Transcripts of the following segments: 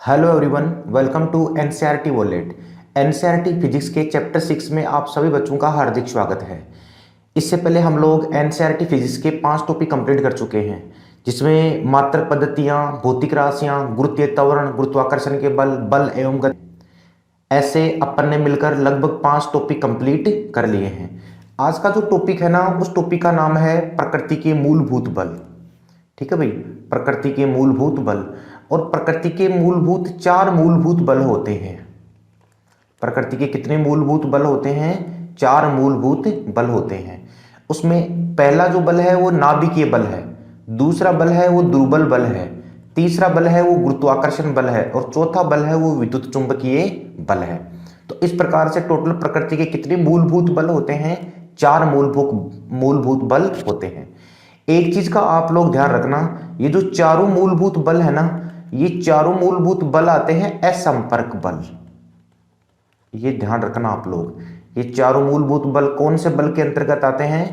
Hello everyone, welcome to NCERT wallet. NCERT physics के chapter 6 में आप सभी बच्चों का हार्दिक स्वागत है। इससे पहले हम लोग एनसीईआरटी फिजिक्स के 5 टॉपिक कंप्लीट कर चुके हैं, जिसमें मात्रक पद्धतियाँ, भौतिक राशियाँ, गुरुत्वीय त्वरण, गुरुत्वाकर्षण के बल, बल एवं गति, ऐसे अपन ने मिलकर लगभग 5 टॉपिक कंप्लीट कर लिए हैं। आज का जो टॉपिक है ना, उस टॉपिक का नाम है प्रकृति के मूलभूत बल। ठीक है भाई, प्रकृति के मूलभूत बल। और प्रकृति के मूलभूत 4 मूलभूत बल होते हैं। प्रकृति के कितने मूलभूत बल होते हैं? 4 मूलभूत बल होते हैं। उसमें पहला जो बल है वो नाभिकीय बल है, दूसरा बल है वो दुर्बल बल है, तीसरा बल है वो गुरुत्वाकर्षण बल है, और चौथा बल है वो विद्युत चुंबकीय बल है। तो इस प्रकार से टोटल प्रकृति के कितने मूलभूत बल होते हैं? 4 मूलभूत बल होते हैं। एक चीज का आप लोग ध्यान रखना, ये जो चारों मूलभूत बल है ना, ये चारों मूलभूत बल आते हैं असंपर्क बल। ये ध्यान रखना आप लोग, ये चारों मूलभूत बल कौन से बल के अंतर्गत आते हैं?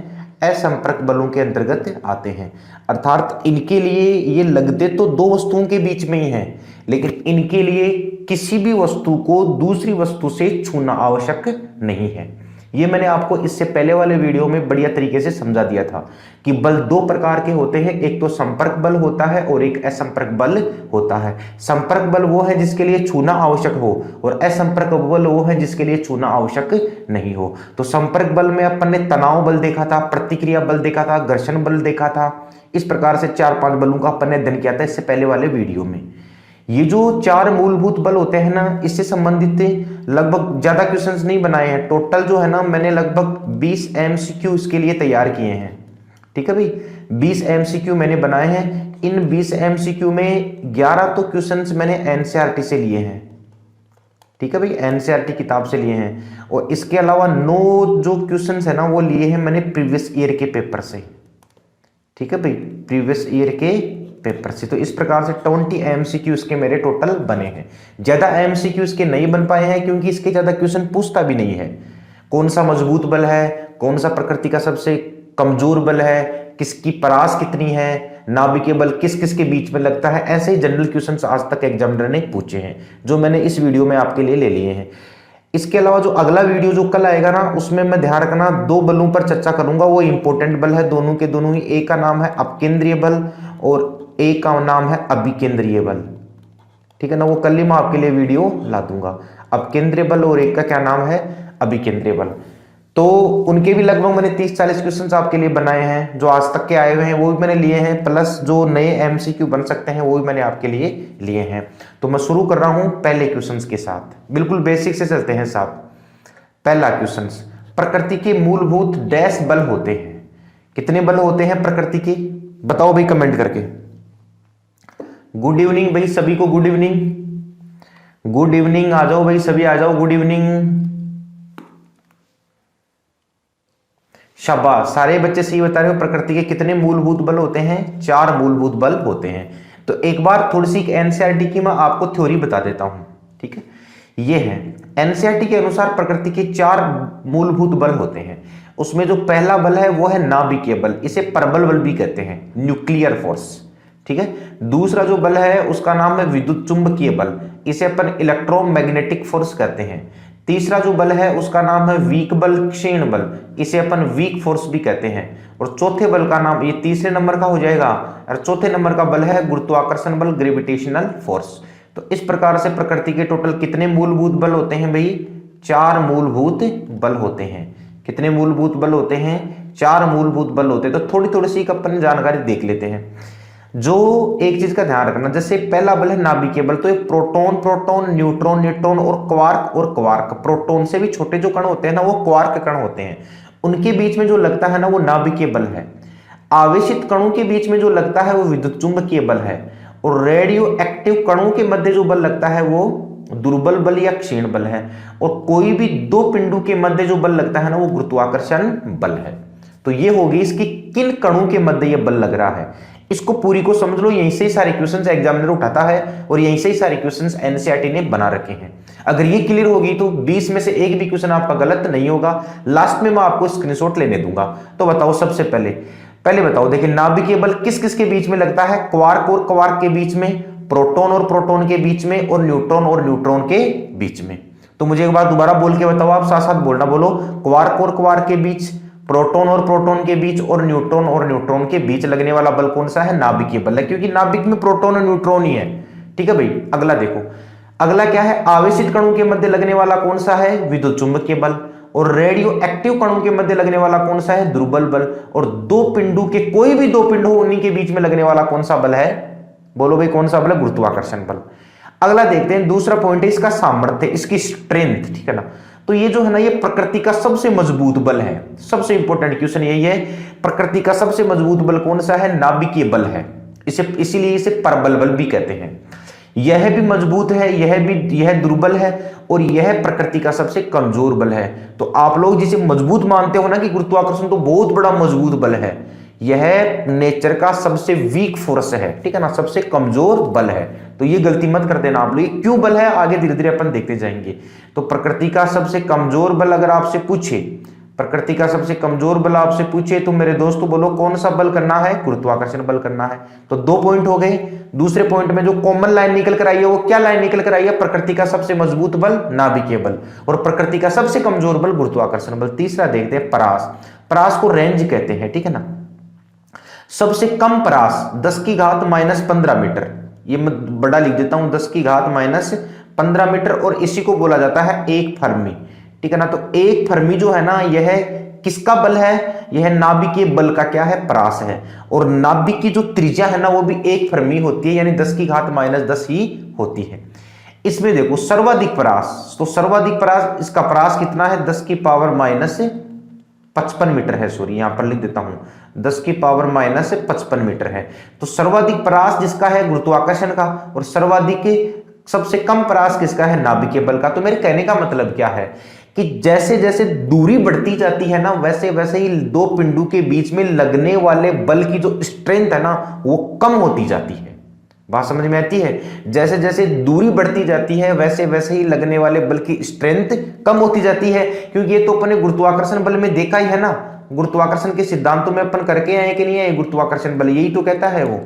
असंपर्क बलों के अंतर्गत आते हैं। अर्थात इनके लिए ये लगते तो दो वस्तुओं के बीच में ही हैं, लेकिन इनके लिए किसी भी वस्तु को दूसरी वस्तु से छूना आवश्यक नहीं है। ये मैंने आपको इससे पहले वाले वीडियो में बढ़िया तरीके से समझा दिया था कि बल 2 प्रकार के होते हैं, एक तो संपर्क बल होता है और एक असंपर्क बल होता है। संपर्क बल वो है जिसके लिए छूना आवश्यक हो, और असंपर्क बल वो है जिसके लिए छूना आवश्यक नहीं हो। तो संपर्क बल में अपन ने तनाव बल देखा था, प्रतिक्रिया बल देखा था, घर्षण बल देखा था। इस प्रकार से 4-5 बलों का अपन ने अध्ययन किया था इससे पहले वाले वीडियो में। ये जो 4 मूलभूत बल होते हैं ना, इससे संबंधित लगभग ज्यादा क्वेश्चंस नहीं बनाए हैं। टोटल जो है ना, मैंने लगभग 20 एमसीक्यू इसके लिए तैयार किए हैं। ठीक है भाई, 20 एमसीक्यू मैंने बनाए हैं। इन 20 एमसीक्यू में 11 तो क्वेश्चंस मैंने एनसीईआरटी से लिए हैं। ठीक है भाई, एनसीईआरटी किताब से लिए हैं, और इसके अलावा 9 जो क्वेश्चंस है ना, वो लिए हैं मैंने प्रीवियस ईयर के पेपर से। ठीक है भाई, प्रीवियस ईयर के पेपर से। तो इस प्रकार से 20 एमसीक्यू इसके मेरे टोटल बने हैं। ज्यादा एमसीक्यू इसके नहीं बन पाए हैं क्योंकि इसके ज्यादा क्वेश्चन पूछता भी नहीं है। कौन सा मजबूत बल है, कौन सा प्रकृति का सबसे कमजोर बल है, किसकी परास कितनी है, नाभिकीय बल किस किस के बीच में लगता है, ऐसे ही जनरल क्वेश्चन आज तक एग्जामिनर ने पूछे हैं, जो मैंने इस वीडियो में आपके लिए ले लिए हैं। इसके अलावा जो अगला वीडियो जो कल आएगा ना, उसमें मैं ध्यान रखना 2 बलों पर चर्चा करूंगा। वो इंपॉर्टेंट बल है दोनों के दोनों ही। एक का नाम है अपकेंद्रीय बल और एक का नाम है अभिकेंद्रीय बल। ठीक है ना, वो कल ही मैं आपके लिए वीडियो ला दूंगा। अपकेंद्रीय बल और एक का क्या नाम है? अभिकेंद्रीय बल। तो उनके भी लगभग मैंने 30-40 क्वेश्चंस आपके लिए बनाए हैं। जो आज तक के आए हुए हैं वो भी मैंने लिए हैं, प्लस जो नए एमसीक्यू बन सकते हैं वो भी मैंने आपके लिए लिए हैं। तो मैं शुरू कर रहा हूं पहले क्वेश्चंस के साथ। बिल्कुल बेसिक से चलते हैं साहब। पहला क्वेश्चन, प्रकृति के मूलभूत डैश बल होते हैं। कितने बल होते हैं प्रकृति के? बताओ भाई कमेंट करके। गुड इवनिंग भाई सभी को, गुड इवनिंग। गुड इवनिंग, आ जाओ भाई सभी, आ जाओ, गुड इवनिंग। शाबाश, सारे बच्चे सही बता रहे हो। प्रकृति के कितने मूलभूत बल होते हैं? 4 मूलभूत बल होते हैं। तो एक बार थोड़ी सी एनसीईआरटी की मैं आपको थ्योरी बता देता हूं। ठीक है, ये है एनसीईआरटी के अनुसार प्रकृति के 4 मूलभूत बल होते हैं। उसमें जो पहला बल है वो है नाभिकीय बल, इसे प्रबल बल भी कहते हैं, न्यूक्लियर फोर्स। ठीक है, दूसरा जो बल है उसका नाम है विद्युत चुंबकीय बल, इसे अपन इलेक्ट्रोमैग्नेटिक फोर्स कहते हैं। तीसरा जो बल है उसका नाम है वीक बल, क्षीण बल, इसे अपन वीक फोर्स भी कहते हैं। और चौथे बल का नाम, ये तीसरे नंबर का हो जाएगा, और चौथे नंबर का बल है गुरुत्वाकर्षण बल, ग्रेविटेशनल फोर्स। तो इस प्रकार से प्रकृति के टोटल कितने मूलभूत बल होते हैं भाई? 4 मूलभूत बल होते हैं। कितने मूलभूत बल होते हैं? 4 मूलभूत बल होते हैं। तो थोड़ी थोड़ी सी अपन जानकारी देख लेते हैं। जो एक चीज का ध्यान रखना, जैसे पहला बल है नाभिकीय बल, तो ये प्रोटॉन प्रोटॉन, न्यूट्रॉन न्यूट्रॉन और क्वार्क, प्रोटॉन से भी छोटे जो कण होते हैं ना, वो क्वार्क कण होते हैं। उनके बीच में जो लगता है ना, वो नाभिकीय बल है। आवेशित कणों के बीच में जो लगता है वो विद्युत चुंबकीय बल है। और रेडियो एक्टिव कणों के मध्य जो बल लगता है वो दुर्बल बल या क्षीण बल है। और कोई भी 2 पिंडों के मध्य जो बल लगता है ना, वो गुरुत्वाकर्षण बल है। तो ये होगी इसकी किन कणों के मध्य ये बल लग रहा है। इसको पूरी को समझ लो, यहीं से ही सारे क्वेश्चंस एग्जामिनर उठाता है और यहीं से ही सारे क्वेश्चंस एनसीईआरटी ने बना रखे हैं। अगर ये क्लियर होगी तो 20 में से एक भी क्वेश्चन आपका गलत नहीं होगा। लास्ट में मैं आपको स्क्रीनशॉट लेने दूंगा। तो बताओ, सबसे पहले बताओ, देखिए नाभिकीय बल किस किस के बीच में लगता है? क्वार्क और क्वार्क के बीच में, प्रोटॉन और प्रोटॉन के बीच में और न्यूट्रॉन के बीच में। तो मुझे एक बार दोबारा बोल के बताओ, आप साथ साथ बोलना, बोलो क्वार्क और क्वार्क के बीच, प्रोटॉन और प्रोटॉन के बीच और न्यूट्रॉन के बीच लगने वाला बल कौन सा है? नाभिकीय बल है, क्योंकि नाभिक में प्रोटॉन और न्यूट्रॉन ही है। ठीक है भाई, अगला देखो, अगला क्या है? आवेशित कणों के मध्य लगने वाला कौन सा है? विद्युत चुंबकीय बल। और रेडियो एक्टिव कणों के मध्य लगने वाला कौन सा है? दुर्बल बल। और दो पिंडों के, कोई भी दो पिंड हो, उन्हीं के बीच में लगने वाला कौन सा बल है? बोलो भाई कौन सा बल है? गुरुत्वाकर्षण बल। अगला देखते हैं, दूसरा पॉइंट है इसका सामर्थ्य, इसकी स्ट्रेंथ। ठीक है ना, तो ये जो है ना, ये प्रकृति का सबसे मजबूत बल है। सबसे इंपॉर्टेंट क्वेश्चन यही है, प्रकृति का सबसे मजबूत बल कौन सा है? नाभिकीय बल है। इसीलिए इसे परबल बल भी कहते हैं। यह भी मजबूत है, यह दुर्बल है, और यह प्रकृति का सबसे कमजोर बल है। तो आप लोग जिसे मजबूत मानते हो ना कि गुरुत्वाकर्षण तो बहुत बड़ा मजबूत बल है, यह नेचर का सबसे वीक फोर्स है। ठीक है ना, सबसे कमजोर बल है। तो ये गलती मत कर देना आप लोग। क्यों बल है आगे धीरे धीरे अपन देखते जाएंगे। तो प्रकृति का सबसे कमजोर बल अगर आपसे पूछे, प्रकृति का सबसे कमजोर बल आपसे पूछे, तो मेरे दोस्तों बोलो कौन सा बल करना है? गुरुत्वाकर्षण बल करना है। तो 2 पॉइंट हो गए। दूसरे पॉइंट में जो कॉमन लाइन निकल कर आई है, वो क्या लाइन निकल कर आई है? प्रकृति का सबसे मजबूत बल नाभिकीय बल, और प्रकृति का सबसे कमजोर बल गुरुत्वाकर्षण बल। तीसरा देखते हैं परास। परास को रेंज कहते हैं। ठीक है ना, सबसे कम परास 10⁻⁻15 मीटर, ये मैं बड़ा लिख देता हूं, 10⁻⁻15 मीटर, और इसी को बोला जाता है 1 फर्मी। ठीक है ना, तो 1 फर्मी जो है ना, यह किसका बल है? यह नाभिकीय बल का क्या है? परास है। और नाभिक की जो त्रिज्या है ना, वो भी 1 फर्मी होती है, यानी 10⁻⁻10 ही होती है। इसमें देखो सर्वाधिक परास, तो सर्वाधिक परास, इसका परास कितना है? 10⁻55 मीटर है। सॉरी, यहां पर लिख देता हूं, 10⁻55 मीटर है। तो सर्वाधिक परास जिसका है गुरुत्वाकर्षण का, और सर्वाधिक सबसे कम परास किसका है? नाभिकीय बल का। तो मेरे कहने का मतलब क्या है कि जैसे जैसे दूरी बढ़ती जाती है ना, वैसे वैसे ही दो पिंडों के बीच में लगने वाले बल की जो स्ट्रेंथ है ना, वो कम होती जाती है। बात समझ में आती है? जैसे जैसे दूरी बढ़ती जाती है, वैसे वैसे ही लगने वाले बल की स्ट्रेंथ कम होती जाती है। क्योंकि ये तो अपने गुरुत्वाकर्षण बल में देखा ही है ना, गुरुत्वाकर्षण के सिद्धांतों में अपन करके आए कि नहीं है? गुरुत्वाकर्षण बल यही तो कहता है वो।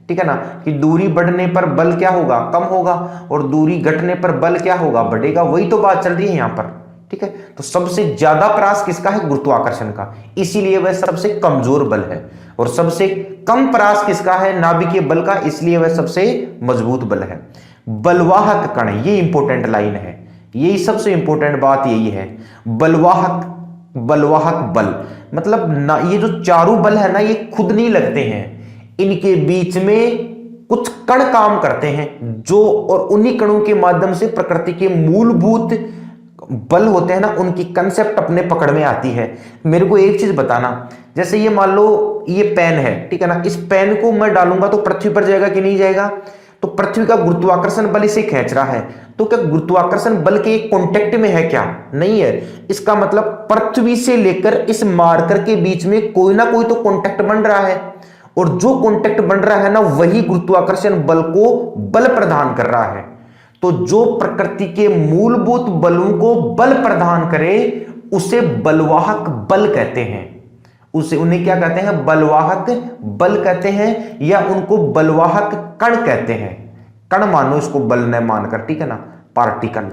ठीक है ना, कि दूरी बढ़ने पर बल क्या होगा? कम होगा, और दूरी घटने पर बल क्या होगा? बढ़ेगा। वही तो बात चल रही है यहां पर। ठीक है, तो सबसे ज्यादा परास किसका है? गुरुत्वाकर्षण का, इसीलिए वह सबसे कमजोर बल है। और सबसे कम परास किसका है? नाभिकीय बल का, इसलिए वह सबसे मजबूत बल है। बलवाहक कण, ये इंपॉर्टेंट लाइन है, यही सबसे इंपॉर्टेंट बात यही है। बलवाहक बल मतलब ना, ये जो चारों बल है ना, ये खुद नहीं लगते हैं, इनके बीच में कुछ कण काम करते हैं, जो, और उन्हीं कणों के माध्यम से प्रकृति के मूलभूत बल होते हैं ना, उनकी कंसेप्ट अपने पकड़ में आती है। मेरे को एक चीज बताना, जैसे ये मान लो ये पेन है, ठीक है ना, इस पेन को मैं डालूंगा तो पृथ्वी पर जाएगा कि नहीं जाएगा? तो पृथ्वी का गुरुत्वाकर्षण बल इसे खींच रहा है, तो क्या गुरुत्वाकर्षण बल के कांटेक्ट में है? क्या नहीं है। इसका मतलब पृथ्वी से लेकर इस मार्कर के बीच में कोई ना कोई तो कांटेक्ट बन रहा है, और जो कांटेक्ट बन रहा है ना, वही गुरुत्वाकर्षण बल को बल प्रदान कर रहा है। तो जो प्रकृति के मूलभूत बलों को बल प्रदान करे, उसे बलवाहक बल कहते हैं। उन्हें क्या कहते हैं? बलवाहक बल कहते हैं, या उनको बलवाहक कण कहते हैं। कण मानो इसको बल न मानकर, ठीक है ना, पार्टिकल।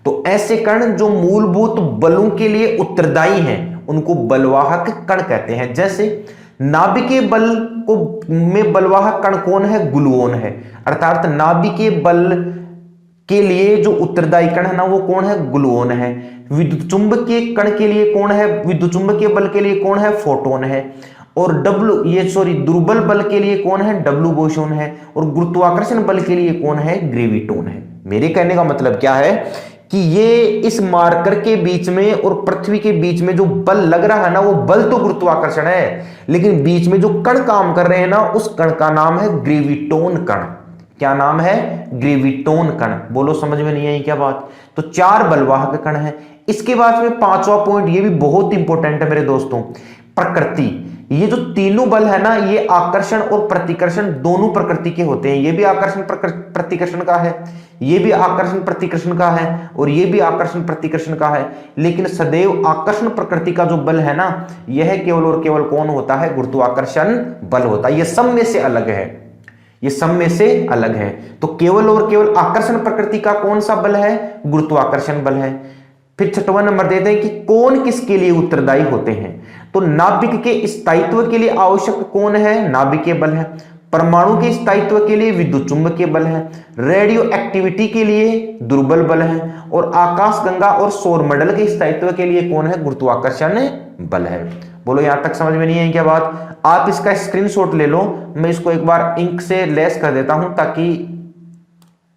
तो ऐसे कण जो मूलभूत बलों के लिए उत्तरदायी हैं, उनको बलवाहक कण कहते हैं। जैसे नाभिकीय बल को में बलवाहक कण कौन है? ग्लूओन है। अर्थात नाभिकीय बल के लिए जो उत्तरदायी कण है ना, वो कौन है? ग्लूओन है। विद्युत चुंबकीय कण के लिए कौन है? विद्युत चुंबकीय बल के लिए कौन है? फोटोन है। और दुर्बल बल के लिए कौन है? डब्ल्यू बोसोन है। और गुरुत्वाकर्षण बल के लिए कौन है? ग्रेविटोन है। मेरे कहने का मतलब क्या है कि ये इस मार्कर के बीच में और पृथ्वी के बीच में जो बल लग रहा है ना, वो बल तो गुरुत्वाकर्षण है, लेकिन बीच में जो कण काम कर रहे हैं ना, उस कण का नाम है ग्रेविटोन कण। क्या नाम है? ग्रेविटोन कण। बोलो समझ में नहीं आई क्या बात? तो 4 बलवाहक कण है। इसके बाद में 5वां पॉइंट, ये भी बहुत इंपॉर्टेंट है मेरे दोस्तों, प्रकृति। ये जो तीनों बल है ना, ये आकर्षण और प्रतिकर्षण दोनों प्रकृति के होते हैं। ये भी आकर्षण प्रतिकर्षण का है, ये भी आकर्षण प्रतिकर्षण का है, और ये भी आकर्षण प्रतिकर्षण का है। लेकिन सदैव आकर्षण प्रकृति का जो बल है ना, यह केवल और केवल कौन होता है? गुरुत्वाकर्षण बल होता है। यह सब में से अलग है, ये सब में से अलग है। तो केवल और केवल आकर्षण प्रकृति का कौन सा बल है? गुरुत्वाकर्षण बल है। फिर छठवां नंबर देते हैं कि कौन किसके लिए उत्तरदायी होते हैं। तो नाभिक के स्थायित्व के लिए आवश्यक कौन है? नाभिकीय बल है। परमाणु के स्थायित्व के लिए विद्युत चुंबकीय बल है। रेडियो एक्टिविटी के लिए दुर्बल बल है। और आकाशगंगा और सौरमंडल के स्थायित्व के लिए कौन है? गुरुत्वाकर्षण बल है। बोलो यहां तक समझ में नहीं है क्या बात? आप इसका स्क्रीनशॉट ले लो, मैं इसको एक बार इंक से लेस कर देता हूं ताकि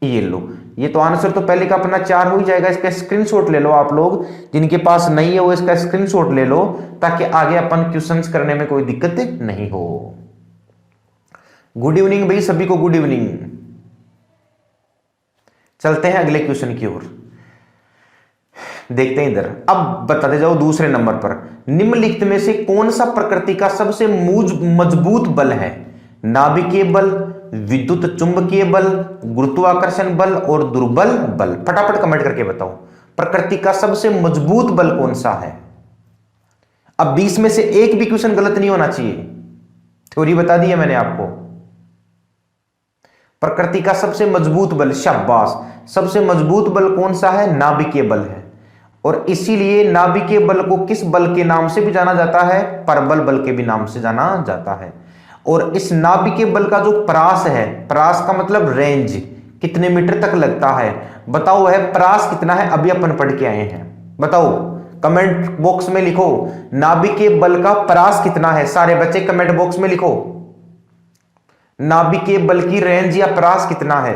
ये लो, ये तो आंसर तो पहले का अपना 4 हो ही जाएगा। इसका स्क्रीनशॉट ले लो आप लोग, जिनके पास नहीं है वो इसका स्क्रीनशॉट ले लो ताकि आगे अपन क्वेश्चंस करने में कोई दिक्कत नहीं हो। गुड इवनिंग भाई सभी को, गुड इवनिंग। चलते हैं अगले क्वेश्चन की ओर, देखते हैं इधर। अब बताते जाओ दूसरे नंबर पर, निम्नलिखित में से कौन सा प्रकृति का सबसे मजबूत बल है? नाभिकीय बल, विद्युत चुंबकीय बल, गुरुत्वाकर्षण बल और दुर्बल बल। फटाफट कमेंट करके बताओ प्रकृति का सबसे मजबूत बल कौन सा है। अब 20 में से एक भी क्वेश्चन गलत नहीं होना चाहिए, थ्योरी बता दी है मैंने आपको। प्रकृति का सबसे मजबूत बल, शाबाश, सबसे मजबूत बल कौन सा है? नाभिकीय बल है। और इसीलिए नाभिकीय बल को किस बल के नाम से भी जाना जाता है? परबल बल के भी नाम से जाना जाता है। और इस नाभिकीय बल का जो परास है, परास का मतलब रेंज, कितने मीटर तक लगता है, बताओ वह परास कितना है? अभी अपन पढ़ के आए हैं, बताओ कमेंट बॉक्स में लिखो नाभिकीय बल का परास कितना है। सारे बच्चे कमेंट बॉक्स में लिखो नाभिकीय बल की रेंज या परास कितना है।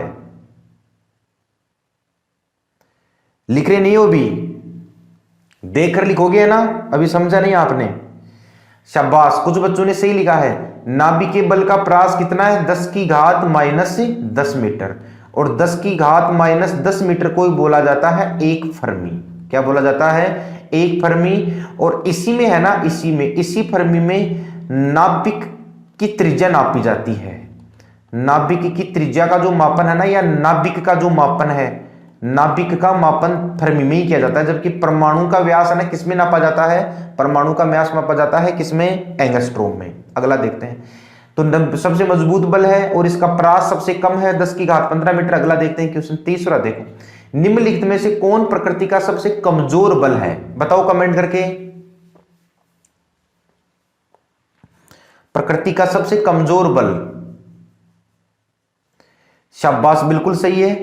लिख रहे नहीं हो? भी देख कर लिखोगे ना, अभी समझा नहीं आपने? शाबाश, कुछ बच्चों ने सही लिखा है। नाभिकीय बल का परास कितना है? 10 की घात -10 मीटर। और 10 की घात -10 मीटर को बोला जाता है 1 फर्मी। क्या बोला जाता है? 1 फर्मी। और इसी में है ना, इसी फर्मी में नाभिक की त्रिज्या नापी जाती है। नाभिक की त्रिज्या का जो मापन है ना, या नाभिक का जो मापन है, नाभिक का मापन फर्मी में ही किया जाता है। जबकि परमाणु का व्यास है ना, किसमें नापा जाता है? परमाणु का व्यास मापा जाता है किसमें? एंगस्ट्रोम में। अगला देखते हैं। तो सबसे मजबूत बल है और इसका परास सबसे कम है 10 की घात 15 मीटर। अगला देखते हैं क्वेश्चन तीसरा, देखो निम्नलिखित में से कौन प्रकृति का सबसे कमजोर बल है? बताओ कमेंट करके। प्रकृति का सबसे कमजोर बल, शाबाश, बिल्कुल सही है।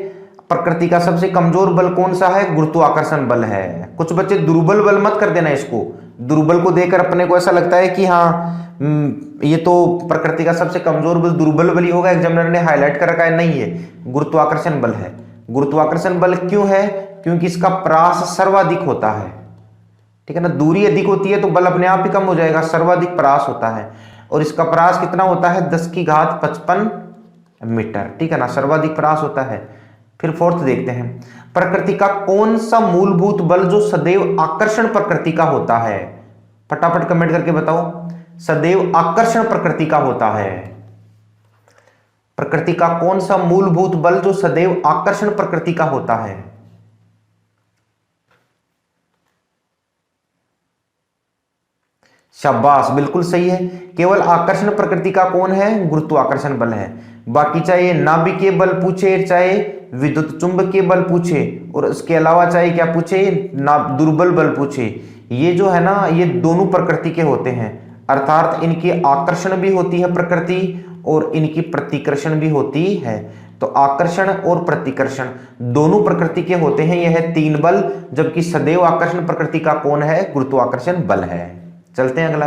प्रकृति का सबसे कमजोर बल कौन सा है? गुरुत्वाकर्षण बल है। कुछ बच्चे दुर्बल बल मत कर देना इसको, दुर्बल को देखकर अपने को ऐसा लगता है कि हाँ ये तो प्रकृति का सबसे कमजोर बल दुर्बल बल ही होगा, एग्जामिनर ने हाईलाइट कर रखा है। नहीं है, गुरुत्वाकर्षण बल है। गुरुत्वाकर्षण बल क्यों है? क्योंकि इसका परास सर्वाधिक होता है, ठीक है ना। दूरी अधिक होती है तो बल अपने आप ही कम हो जाएगा, सर्वाधिक परास होता है। और इसका परास कितना होता है? 10 की घात 55 मीटर, ठीक है ना, सर्वाधिक परास होता है। फिर फोर्थ देखते हैं, प्रकृति का कौन सा मूलभूत बल जो सदैव आकर्षण प्रकृति का होता है? फटाफट कमेंट करके बताओ, सदैव आकर्षण प्रकृति का होता है। प्रकृति का कौन सा मूलभूत बल जो सदैव आकर्षण प्रकृति का होता है? शाबाश, बिल्कुल सही है। केवल आकर्षण प्रकृति का कौन है? गुरुत्वाकर्षण बल है। बाकी चाहे नाभिकीय बल पूछे, चाहे विद्युत चुंबकीय बल पूछे, और उसके अलावा चाहे क्या पूछे, दुर्बल बल पूछे, ये जो है ना, ये दोनों प्रकृति के होते हैं। अर्थात इनकी आकर्षण भी होती है प्रकृति और इनकी प्रतिकर्षण भी होती है। तो आकर्षण और प्रतिकर्षण दोनों प्रकृति के होते हैं, यह है 3 बल। जबकि सदैव आकर्षण प्रकृति का कौन है? गुरुत्वाकर्षण बल है। चलते हैं अगला,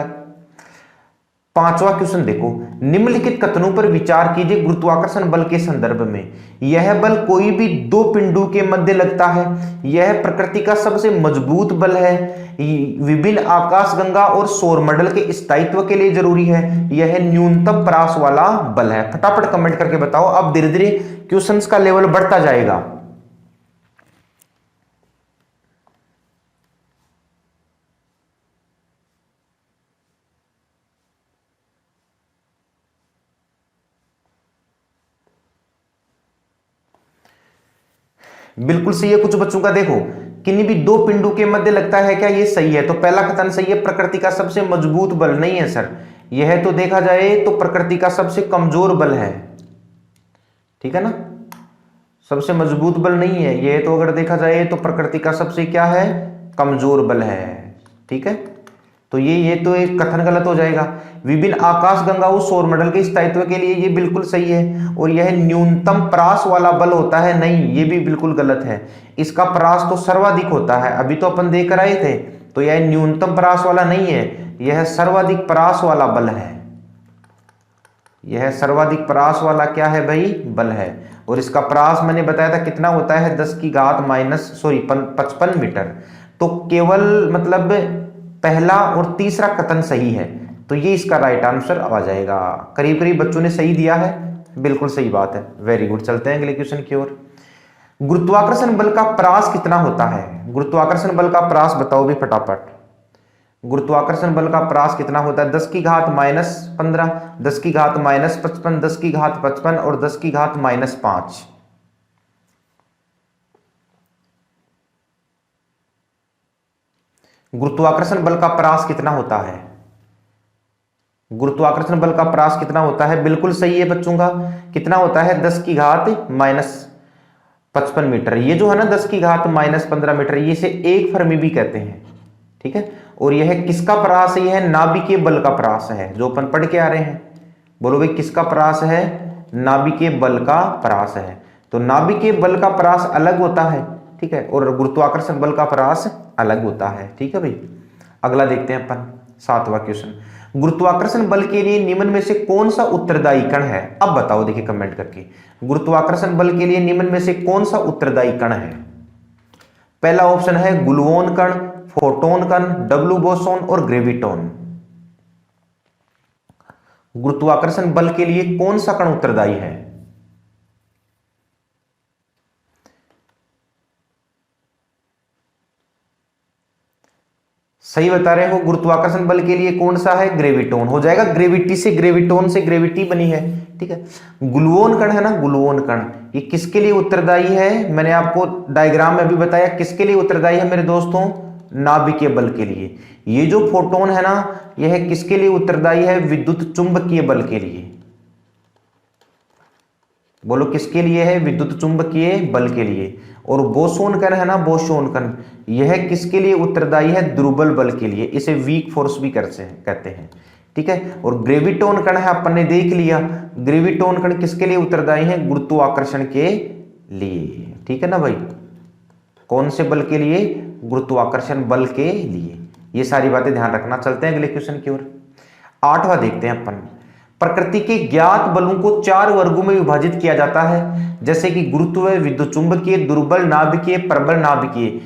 5वां क्वेश्चन देखो, निम्नलिखित कथनों पर विचार कीजिए गुरुत्वाकर्षण बल के संदर्भ में। यह बल कोई भी 2 पिंडों के मध्य लगता है। यह प्रकृति का सबसे मजबूत बल है। विभिन्न आकाशगंगा और सौरमंडल के स्थायित्व के लिए जरूरी है। यह न्यूनतम परास वाला बल है। फटाफट कमेंट करके बताओ। अब धीरे धीरे क्वेश्चंस का लेवल बढ़ता जाएगा। बिल्कुल सही है। कुछ बच्चों का देखो, किन्हीं भी 2 पिंडों के मध्य लगता है, क्या ये सही है? तो पहला कथन सही है, प्रकृति का सबसे मजबूत बल नहीं है सर। यह तो देखा जाए तो प्रकृति का सबसे कमजोर बल है। ठीक है ना, सबसे मजबूत बल नहीं है ये, तो अगर देखा जाए तो प्रकृति का सबसे क्या है, कमजोर बल है। ठीक है, तो ये तो एक कथन गलत हो जाएगा। विभिन्न आकाश गंगाओं सौर मंडल के स्थायित्व के लिए ये बिल्कुल सही है। और यह न्यूनतम परास वाला बल होता है, नहीं, ये भी बिल्कुल गलत है। इसका परास तो सर्वाधिक होता है, अभी तो अपन देख कर आए थे। तो यह न्यूनतम परास वाला नहीं है, यह सर्वाधिक परास वाला बल है। यह सर्वाधिक परास वाला क्या है भाई, बल है। और इसका परास मैंने बताया था कितना होता है, 10 की घात माइनस 55 मीटर। तो केवल मतलब पहला और तीसरा कथन सही है, तो ये इसका राइट आंसर आ जाएगा। करीब करीब बच्चों ने सही दिया है, बिल्कुल सही बात है, वेरी गुड। चलते हैं अगले क्वेश्चन की ओर। गुरुत्वाकर्षण बल का परास कितना होता है, गुरुत्वाकर्षण बल का परास बताओ भी फटाफट। गुरुत्वाकर्षण बल का परास कितना होता है, 10 की घात माइनस 15, 10 की घात माइनस 55, 10 की घात 55 और 10 की घात माइनस 5। गुरुत्वाकर्षण बल का परास कितना होता है, गुरुत्वाकर्षण बल का परास कितना होता है, बिल्कुल सही है बच्चों का। कितना होता है, 10 की घात माइनस 55 मीटर। ये जो है ना 10 की घात माइनस 15 मीटर, ये इसे एक फर्मी भी कहते हैं। ठीक है, और यह किसका परास है, यह नाभिकीय बल का परास है, जो अपन पढ़ के आ रहे हैं। बोलो भाई किसका परास है, नाभिकीय बल का परास है। तो नाभिकीय बल का परास अलग होता है, ठीक है, और गुरुत्वाकर्षण बल का परास अलग होता है। ठीक है भाई, अगला देखते हैं अपन 7वां क्वेश्चन। गुरुत्वाकर्षण बल के लिए निम्न में से कौन सा उत्तरदायी कण है, अब बताओ देखिए कमेंट करके। गुरुत्वाकर्षण बल के लिए निम्न में से कौन सा उत्तरदायी कण है। पहला ऑप्शन है गुलुओन कण, फोटोन कण, डब्ल्यू बोसोन और ग्रेविटोन। गुरुत्वाकर्षण बल के लिए कौन सा कण उत्तरदायी है, सही बता रहे हो। गुरुत्वाकर्षण बल के लिए कौन सा है, ग्रेविटोन हो जाएगा। ग्रेविटी से ग्रेविटोन से ग्रेविटी बनी है। ठीक है, गुलुओन कण है ना, गुलुओन कण, ये किसके लिए उत्तरदायी है, मैंने आपको डायग्राम में भी बताया किसके लिए उत्तरदायी है मेरे दोस्तों, नाभिकीय बल के लिए। ये जो फोटोन है ना, यह किसके लिए उत्तरदायी है, विद्युत चुंबकीय बल के लिए। बोलो किसके लिए है, विद्युत चुंबकीय बल के लिए। और बोसोन कण है ना, बोसोन कण, यह किसके लिए उत्तरदायी है, दुर्बल बल के लिए, इसे वीक फोर्स भी कहते हैं। ठीक है, और ग्रेविटोन कण है, अपन ने देख लिया, ग्रेविटोन कण किसके लिए उत्तरदायी है, गुरुत्वाकर्षण के लिए। ठीक है ना भाई, कौन से बल के लिए, गुरुत्वाकर्षण बल के लिए। ये सारी बातें ध्यान रखना। चलते हैं अगले क्वेश्चन की ओर। 8वां देखते हैं अपन। प्रकृति के ज्ञात बलों को 4 वर्गों में विभाजित किया जाता है, जैसे कि गुरुत्व, विद्युत चुंबकीय, दुर्बल नाभिकीय, प्रबल नाभिकीय।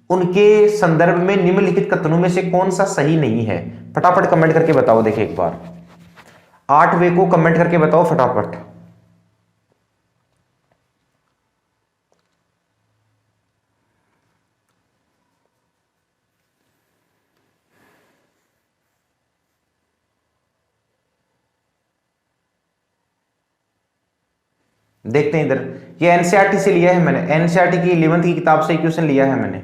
उनके संदर्भ में निम्नलिखित कथनों में से कौन सा सही नहीं है, फटाफट कमेंट करके बताओ। देखिए एक बार 8वें को कमेंट करके बताओ फटाफट। देखते हैं इधर, ये एनसीईआरटी से लिया है मैंने, एनसीईआरटी की 11th की किताब से क्वेश्चन लिया है मैंने।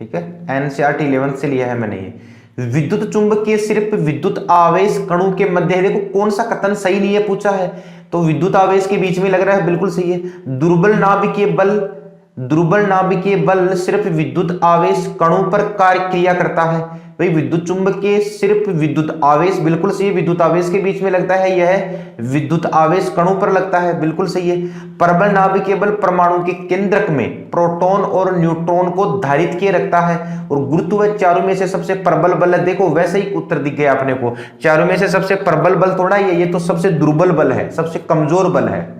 ठीक है, एनसीईआरटी 11th से लिया है मैंने ये। विद्युत चुंबकीय सिर्फ विद्युत आवेश कणों के मध्य है। देखो कौन सा कथन सही नहीं है पूछा है, तो विद्युत आवेश के बीच में लग रहा है, बिल्कुल सही है। दुर्बल नाभिकीय बल, दुर्बल नाभिकीय बल सिर्फ विद्युत आवेश कणों पर कार्य क्रिया करता है। भाई विद्युत चुंबकीय सिर्फ विद्युत आवेश, बिल्कुल सही है, विद्युत आवेश के बीच में लगता है, यह विद्युत आवेश कणों पर लगता है, बिल्कुल सही है। प्रबल नाभिकीय बल परमाणु के केंद्रक में प्रोटॉन और न्यूट्रॉन को धारित किए रखता है। और गुरुत्व चारों में से सबसे प्रबल बल है। देखो वैसे ही उत्तर दिख गया अपने को, चारों में से सबसे प्रबल बल थोड़ा ये तो सबसे दुर्बल बल है, सबसे कमजोर बल है।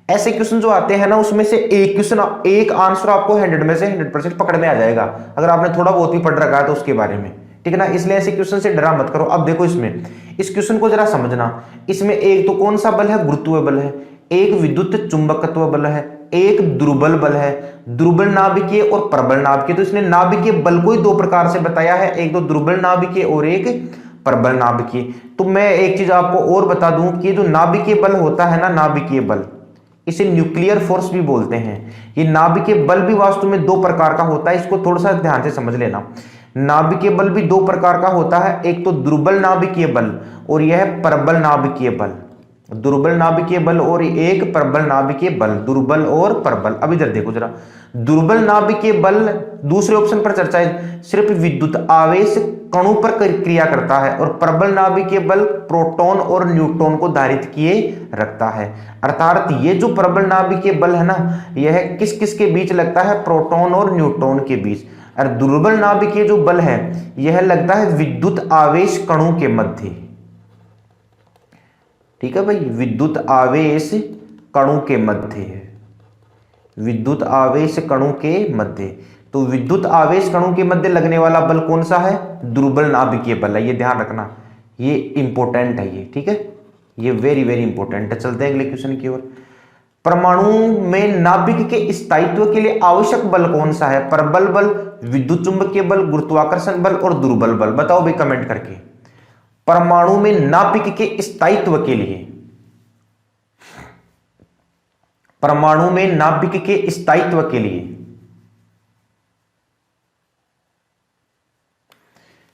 ऐसे क्वेश्चन जो आते हैं ना, उसमें से एक क्वेश्चन, एक आंसर आपको 100 में से 100% पकड़ में आ जाएगा, अगर आपने थोड़ा बहुत भी पढ़ रखा है तो उसके बारे में। ठीक है ना, इसलिए ऐसे क्वेश्चन से डरा मत करो। अब देखो इसमें, इस क्वेश्चन को जरा समझना। इसमें एक तो कौन सा बल है, गुरुत्व बल है, एक विद्युत चुंबकत्व बल है, एक दुर्बल बल है, दुर्बल नाभिकीय और प्रबल नाभिकीय। तो इसने नाभिकीय बल को ही 2 प्रकार से बताया है, एक तो दुर्बल नाभिकीय और एक प्रबल नाभिकीय। तो मैं एक चीज आपको और बता दूं कि जो नाभिकीय बल होता है ना, नाभिकीय बल, इसे न्यूक्लियर फोर्स भी बोलते हैं। ये नाभिकीय बल भी वास्तव में 2 प्रकार का होता है, इसको थोड़ा सा ध्यान से समझ लेना। नाभिकीय बल भी 2 प्रकार का होता है, एक तो दुर्बल नाभिकीय बल और यह प्रबल नाभिकीय बल। दुर्बल नाभिकीय बल और एक प्रबल नाभिकीय बल, दुर्बल और प्रबल। अब इधर देखो जरा, दुर्बल नाभिकीय बल दूसरे ऑप्शन पर चर्चा है, सिर्फ विद्युत आवेश कणों पर क्रिया करता है, और प्रबल नाभिकीय बल प्रोटॉन और न्यूट्रॉन को धारित किए रखता है। अर्थात ये जो प्रबल नाभिकीय बल है ना, यह किस किस के बीच लगता है, प्रोटॉन और न्यूट्रॉन के बीच। और दुर्बल नाभिकीय जो बल है यह लगता है विद्युत आवेश कणों के मध्य। ठीक है भाई, विद्युत आवेश कणों के मध्य है, विद्युत आवेश कणों के मध्य। तो विद्युत आवेश कणों के मध्य लगने वाला बल कौन सा है, दुर्बल नाभिकीय बल है, ये ध्यान रखना, ये इंपॉर्टेंट है ये। ठीक है, ये वेरी वेरी इंपॉर्टेंट है। चलते हैं अगले क्वेश्चन की ओर। परमाणु में नाभिक के स्थायित्व के लिए आवश्यक बल कौन सा है, प्रबल बल, विद्युत चुंबकीय बल, गुरुत्वाकर्षण बल और दुर्बल बल। बताओ भाई कमेंट करके। परमाणु में नाभिक के स्थायित्व के लिए, परमाणु में नाभिक के स्थायित्व के लिए,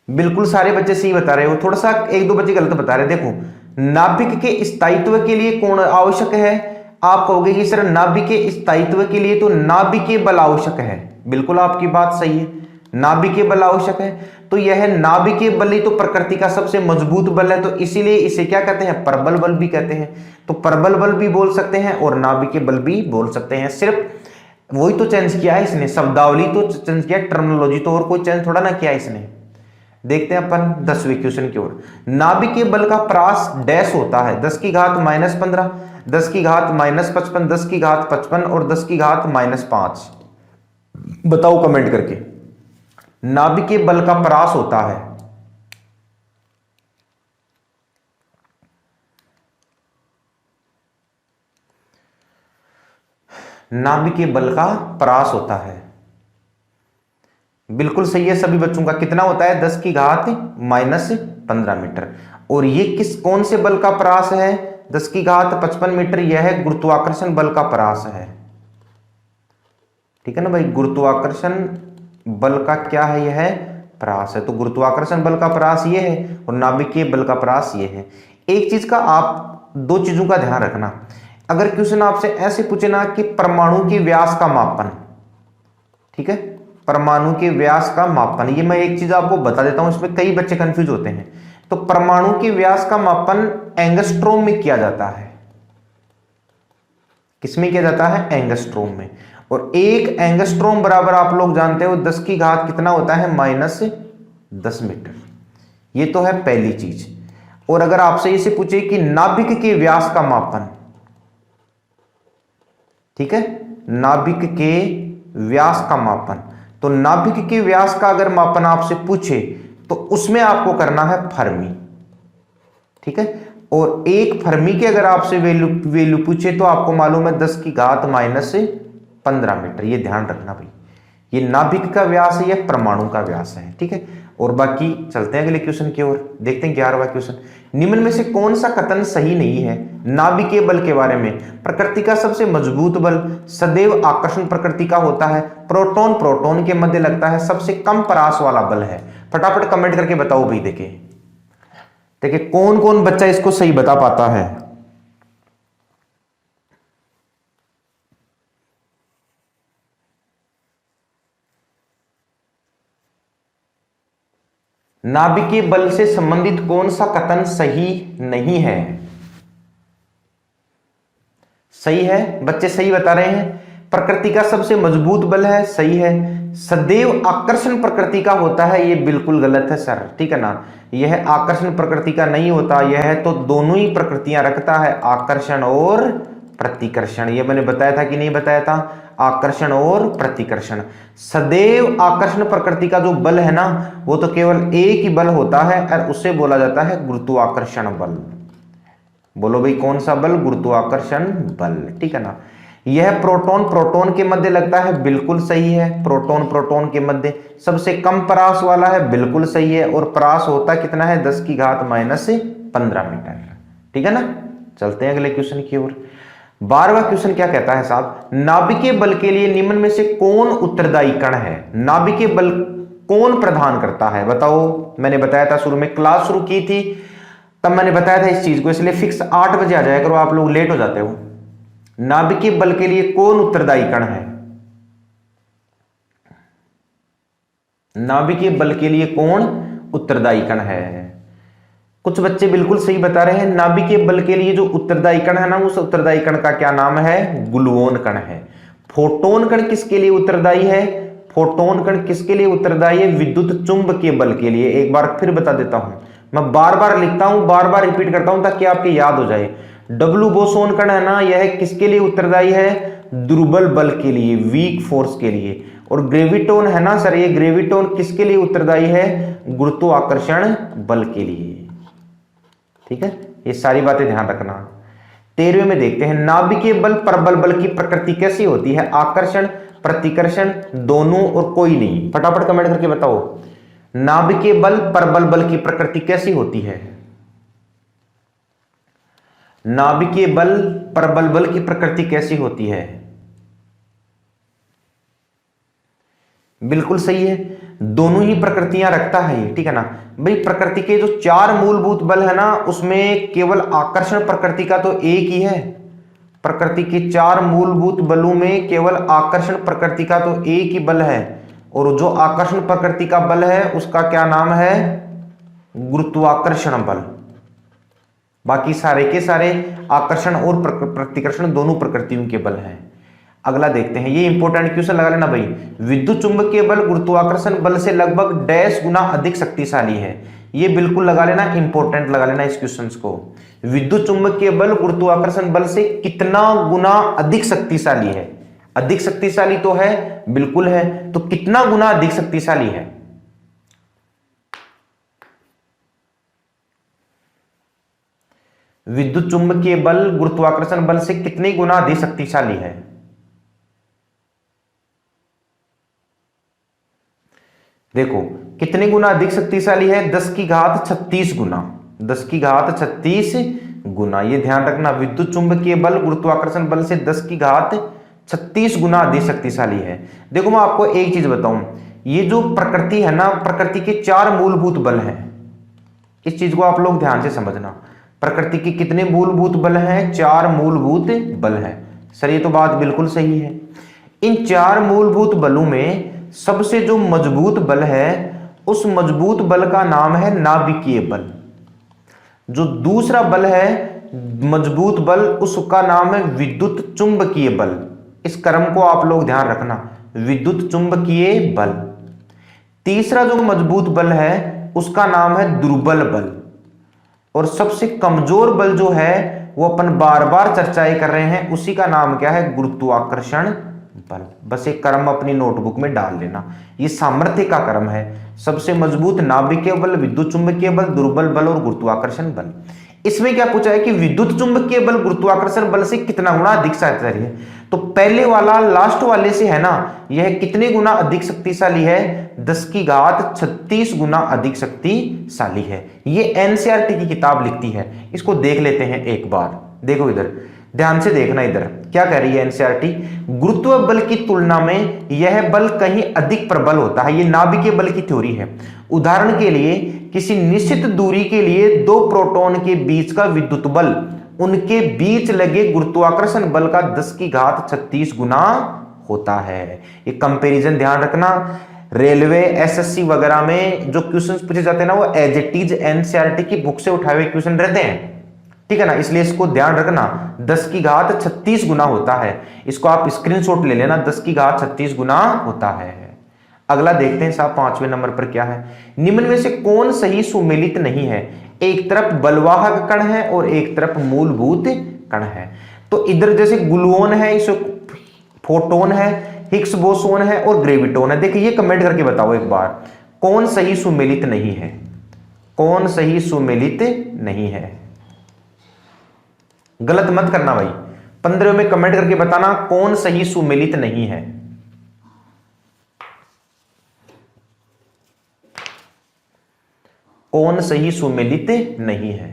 बिल्कुल सारे बच्चे सही बता रहे हो, थोड़ा सा एक दो बच्चे गलत बता रहे। देखो, नाभिक के स्थायित्व के लिए कौन आवश्यक है, आप कहोगे कि सर नाभिक के स्थायित्व के लिए तो नाभिकीय बल आवश्यक है। बिल्कुल आपकी बात सही है, नाभिकीय बल आवश्यक है। तो यह नाभिकीय बल ही तो प्रकृति का सबसे मजबूत बल है, तो इसीलिए इसे क्या कहते हैं, प्रबल बल भी कहते हैं। तो प्रबल बल भी बोल सकते हैं और नाभिकीय बल भी बोल सकते हैं। सिर्फ वही तो चेंज किया है इसने, शब्दावली तो चेंज किया, टर्मिनोलॉजी तो और कोई चेंज थोड़ा ना किया इसने। देखते हैं अपन 10वें क्वेश्चन की ओर। नाभिकीय बल का प्रास डैश होता है, 10 की घात -15, 10 की घात -55, 10 की घात 55 और 10 की घात -5। बताओ कमेंट करके। नाभिकीय बल का प्रास होता है, नाभिकीय बल का प्रास होता है। बिल्कुल सही है सभी बच्चों का। कितना होता है, 10 की घात -15 मीटर। और ये किस कौन से बल का प्रास है, 10 की घात 55 मीटर, यह है गुरुत्वाकर्षण बल का प्रास है। ठीक है ना भाई, गुरुत्वाकर्षण बल का क्या है, यह है प्रास है। तो गुरुत्वाकर्षण बल का प्रास ये है और नाभिकीय बल का प्रास ये है। एक चीज का आप दो चीजों का ध्यान रखना, अगर क्वेश्चन आपसे ऐसे पूछे ना कि परमाणु के व्यास का मापन, ठीक है, परमाणु के व्यास का मापन, ये मैं एक चीज आपको बता देता हूं, इसमें कई बच्चे कंफ्यूज होते हैं। तो परमाणु के व्यास का मापन एंगस्ट्रोम में किया जाता है। किसमें किया जाता है, एंगस्ट्रोम में। और एक एंगस्ट्रोम बराबर आप लोग जानते हो 10 की घात कितना होता है, -10 मीटर। ये तो है पहली चीज। और अगर आपसे इसे पूछे कि नाभिक के व्यास का मापन, ठीक है, नाभिक के व्यास का मापन, तो नाभिक के व्यास का अगर मापन आपसे पूछे तो उसमें आपको करना है फर्मी। ठीक है, और एक फर्मी के अगर आपसे वैल्यू पूछे तो आपको मालूम है 10 की घात -15 मीटर। ये ध्यान रखना भाई, ये नाभिक का व्यास है, यह परमाणु का व्यास है। ठीक है, और बाकी चलते हैं अगले क्वेश्चन की ओर। देखते हैं 11वां क्वेश्चन। निम्न में से कौन सा कथन सही नहीं है नाभिकीय बल के बारे में, प्रकृति का सबसे मजबूत बल सदैव आकर्षण प्रकृति का होता है, प्रोटॉन प्रोटॉन के मध्य लगता है, सबसे कम परास वाला बल है। फटाफट कमेंट करके बताओ भाई। देखिए कौन कौन बच्चा इसको सही बता पाता है। नाभिकीय बल से संबंधित कौन सा कथन सही नहीं है। सही है, बच्चे सही बता रहे हैं। प्रकृति का सबसे मजबूत बल है, सही है। सदैव आकर्षण प्रकृति का होता है, ये बिल्कुल गलत है सर। ठीक है ना, यह आकर्षण प्रकृति का नहीं होता, यह तो दोनों ही प्रकृतियां रखता है, आकर्षण और प्रतिकर्षण। ये मैंने बताया था कि नहीं बताया था, आकर्षण और प्रतिकर्षण। सदैव आकर्षण प्रकृति का जो बल है ना, वो तो केवल एक ही बल होता है और उसे बोला जाता है गुरुत्वाकर्षण बल। बोलो भाई कौन सा बल, गुरुत्वाकर्षण बल। ठीक है ना, यह प्रोटॉन प्रोटॉन के मध्य लगता है, बिल्कुल सही है। प्रोटॉन प्रोटॉन के मध्य सबसे कम परास वाला है, बिल्कुल सही है। और परास होता कितना है, 10 की घात -15 मीटर। ठीक है ना, चलते हैं अगले क्वेश्चन की ओर। 12वां क्वेश्चन क्या कहता है साहब, नाभिकीय बल के लिए निम्न में से कौन उत्तरदायी कण है, नाभिकीय बल कौन प्रदान करता है। बताओ, मैंने बताया था शुरू में, क्लास शुरू की थी तब मैंने बताया था इस चीज को, इसलिए फिक्स 8 बजे आ जाया करो, आप लोग लेट हो जाते हो। नाभिकीय बल के लिए कौन उत्तरदायी कण है? नाभिकीय बल के लिए कौन उत्तरदायी कण है? कुछ बच्चे बिल्कुल सही बता रहे हैं, नाभिकीय बल के लिए जो उत्तरदायी कण है ना, उस उत्तरदायी कण का क्या नाम है? गुलवोन कण है। फोटोन कण किसके लिए उत्तरदायी है? फोटोन कण किसके लिए उत्तरदायी है? विद्युत चुंबकीय बल के लिए। एक बार फिर बता देता हूं, मैं बार बार लिखता हूं, बार बार रिपीट करता हूं ताकि आपके याद हो जाए। डब्ल्यू बोसोन कण है ना, यह किसके लिए उत्तरदायी है? दुर्बल बल के लिए, वीक फोर्स के लिए। और ग्रेविटोन है ना सर, ये ग्रेविटोन किसके लिए उत्तरदायी है? गुरुत्वाकर्षण बल के लिए। ठीक है, ये सारी बातें ध्यान रखना। 13वें में देखते हैं, नाभिकीय बल परबल बल की प्रकृति कैसी होती है? आकर्षण, प्रतिकर्षण, दोनों और कोई नहीं? फटाफट कमेंट करके बताओ, नाभिकीय बल परबल बल की प्रकृति कैसी होती है? नाभिकीय बल परबल बल की प्रकृति कैसी होती है? बिल्कुल सही है, दोनों ही प्रकृतियां रखता है ये, ठीक है ना भाई। प्रकृति के जो 4 मूलभूत बल है ना, उसमें केवल आकर्षण प्रकृति का तो एक ही है। प्रकृति के 4 मूलभूत बलों में केवल आकर्षण प्रकृति का तो एक ही बल है, और जो आकर्षण प्रकृति का बल है उसका क्या नाम है? गुरुत्वाकर्षण बल। बाकी सारे के सारे आकर्षण और प्रतिकर्षण दोनों प्रकृतियों के बल हैं। अगला देखते हैं, ये इंपॉर्टेंट क्वेश्चन लगा लेना भाई। विद्युत चुंबकीय बल गुरुत्वाकर्षण बल से लगभग डैश गुना अधिक शक्तिशाली है। ये बिल्कुल लगा लेना, इंपॉर्टेंट लगा लेना इस क्वेश्चन को। विद्युत चुंबकीय बल गुरुत्वाकर्षण बल से कितना गुना अधिक शक्तिशाली है? अधिक शक्तिशाली तो है, बिल्कुल है, तो कितना गुना अधिक शक्तिशाली है? विद्युत चुंबकीय बल गुरुत्वाकर्षण बल से कितने गुना अधिक शक्तिशाली है? देखो कितने गुना अधिक शक्तिशाली है? 10 की घात 36 गुना। 10 की घात 36 गुना, ये ध्यान रखना। विद्युत चुंबकीय बल गुरुत्वाकर्षण बल से 10 की घात 36 गुना अधिक शक्तिशाली है। देखो मैं आपको एक चीज बताऊं, ये जो प्रकृति है ना, प्रकृति के 4 मूलभूत बल हैं। इस चीज को आप लोग ध्यान से समझना। प्रकृति के कितने मूलभूत बल हैं? 4 मूलभूत बल हैं। सर ये तो बात बिल्कुल सही है। इन 4 मूलभूत बलों में सबसे जो मजबूत बल है, उस मजबूत बल का नाम है नाभिकीय बल। जो दूसरा बल है मजबूत बल, उसका नाम है विद्युत चुंबकीय बल। इस क्रम को आप लोग ध्यान रखना, विद्युत चुंबकीय बल। तीसरा जो मजबूत बल है उसका नाम है दुर्बल बल। और सबसे कमजोर बल जो है, वो अपन बार बार चर्चाएं कर रहे हैं, उसी का नाम क्या है? गुरुत्वाकर्षण बल। बस एक क्रम अपनी नोटबुक में डाल लेना, ये सामर्थ्य का क्रम है। सबसे मजबूत नाभिकीय बल, विद्युत चुंबकीय बल, दुर्बल बल और गुरुत्वाकर्षण बल। इसमें क्या पूछा है कि विद्युत चुंबकीय बल गुरुत्वाकर्षण बल से कितना गुना अधिक शक्तिशाली है? तो पहले वाला लास्ट वाले से है ना, यह कितने गुना अधिक शक्तिशाली है? 10 की घात 36 गुना अधिक शक्तिशाली है। ये एनसीईआरटी की किताब लिखती है, इसको देख लेते हैं एक बार। देखो इधर ध्यान से देखना, इधर क्या कह रही है एनसीईआरटी? गुरुत्व बल की तुलना में यह बल कहीं अधिक प्रबल होता है। ये नाभिकीय बल की थ्योरी है। उदाहरण के लिए किसी निश्चित दूरी के लिए 2 प्रोटॉन के बीच का विद्युत बल उनके बीच लगे गुरुत्वाकर्षण बल का 10 की घात 36 गुना होता है। ये कंपैरिजन ध्यान रखना। रेलवे, एसएससी वगैरह में जो क्वेश्चंस पूछे जाते हैं ना, वो एज इट इज एनसीईआरटी की बुक से उठाए हुए क्वेश्चन रहते हैं, ठीक है ना। इसलिए इसको ध्यान रखना, 10 की घात 36 गुना होता है। इसको आप स्क्रीनशॉट ले लेना, 10 की घात 36 गुना होता है। अगला देखते हैं साहब 5वें नंबर पर क्या है। निम्न में से कौन सही सुमेलित नहीं है? एक तरफ बलवाहक कण है और एक तरफ मूलभूत कण है। तो इधर जैसे गुलुओन है, इस फोटोन है, हिग्स बोसोन है और ग्रेविटोन है। देखिए ये कमेंट करके बताओ एक बार, कौन सही सुमेलित नहीं है? कौन सही सुमेलित नहीं है? गलत मत करना भाई, 15 में कमेंट करके बताना कौन सही सुमेलित नहीं है। कौन सही सुमेलित नहीं है?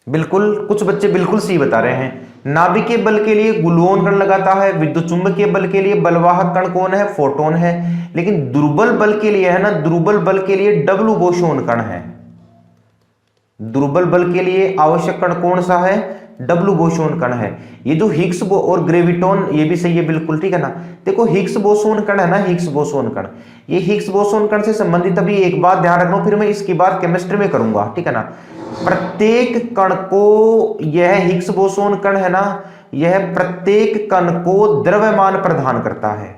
बिल्कुल, कुछ बच्चे बिल्कुल सही बता रहे हैं। नाभिकीय बल के लिए गुलुओन कण लगाता है, विद्युत चुंबकीय बल के लिए बलवाहक कण कौन है, फोटोन है। लेकिन दुर्बल बल के लिए है ना, दुर्बल बल के लिए डब्ल्यू बोसोन कण है। दुर्बल बल के लिए आवश्यक कण कौन सा है, डब्ल्यू बोसोन कण है। ये जो हिग्स और ग्रेविटॉन, ये भी सही है बिल्कुल, ठीक है ना। देखो हिग्स बोसोन कण है ना, हिग्स बोसोन कण, ये हिग्स बोसोन कण से संबंधित अभी एक बात ध्यान रखना, फिर मैं इसकी बात केमिस्ट्री में करूंगा, ठीक है ना। प्रत्येक कण को, यह हिग्स बोसोन कण है ना, यह प्रत्येक कण को द्रव्यमान प्रदान करता है।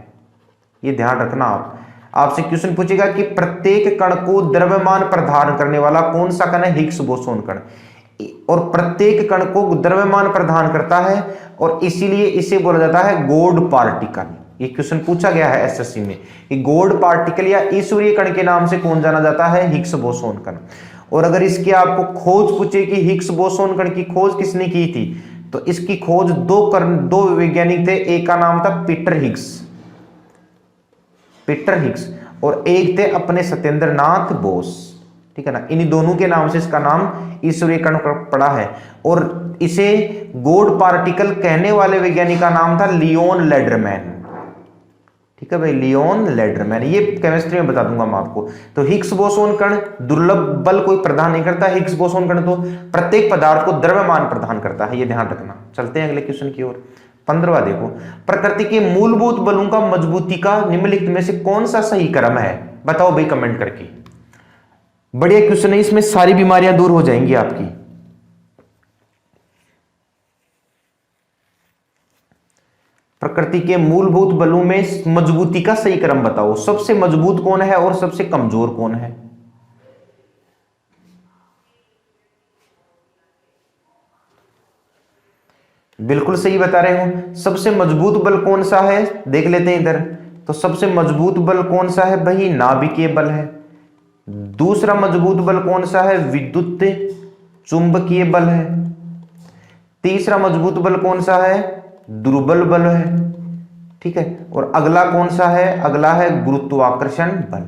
ये ध्यान रखना आप, आपसे क्वेश्चन पूछेगा कि प्रत्येक कण को द्रव्यमान प्रदान करने वाला कौन सा कण है, हिग्स बोसोन कण। और प्रत्येक कण को द्रव्यमान प्रदान करता है और इसीलिए इसे बोला जाता है गॉड पार्टिकल। ये क्वेश्चन पूछा गया है एसएससी में कि गॉड पार्टिकल या ईश्वरीय कण के नाम से कौन जाना जाता है, हिग्स बोसोन कण। और अगर इसकी आपको खोज पूछे कि हिग्स बोसोन कण की खोज किसने की थी, तो इसकी खोज दो वैज्ञानिक थे, एक का नाम था पीटर हिग्स और एक थे अपने सत्येंद्रनाथ बोस, ठीक है ना। इन दोनों के नाम से इसका नाम ईश्वरीय कण पड़ा है। और इसे गॉड पार्टिकल कहने वाले वैज्ञानिक का नाम था लियोन लेडरमैन, ठीक है भाई, लियोन लेडरमैन। ये केमिस्ट्री में बता दूंगा मैं आपको। तो हिग्स बोसोन कण दुर्लभ बल कोई प्रदान नहीं करता, हिग्स बोसोन कण तो प्रत्येक पदार्थ को द्रव्यमान प्रदान करता है, ये ध्यान रखना। चलते हैं अगले क्वेश्चन की ओर। 15वां देखो, प्रकृति के मूलभूत बलों का मजबूती का निम्नलिखित में से कौन सा सही क्रम है, बताओ भाई कमेंट करके। बढ़िया क्वेश्चन है, इसमें सारी बीमारियां दूर हो जाएंगी आपकी। प्रकृति के मूलभूत बलों में मजबूती का सही क्रम बताओ, सबसे मजबूत कौन है और सबसे कमजोर कौन है। बिल्कुल सही बता रहे हो। सबसे मजबूत बल कौन सा है, देख लेते हैं इधर। तो सबसे मजबूत बल कौन सा है भाई, नाभिकीय बल है। दूसरा मजबूत बल कौन सा है, विद्युत चुंबकीय बल है। तीसरा मजबूत बल कौन सा है, दुर्बल बल है, ठीक है। और अगला कौन सा है, अगला है गुरुत्वाकर्षण बल।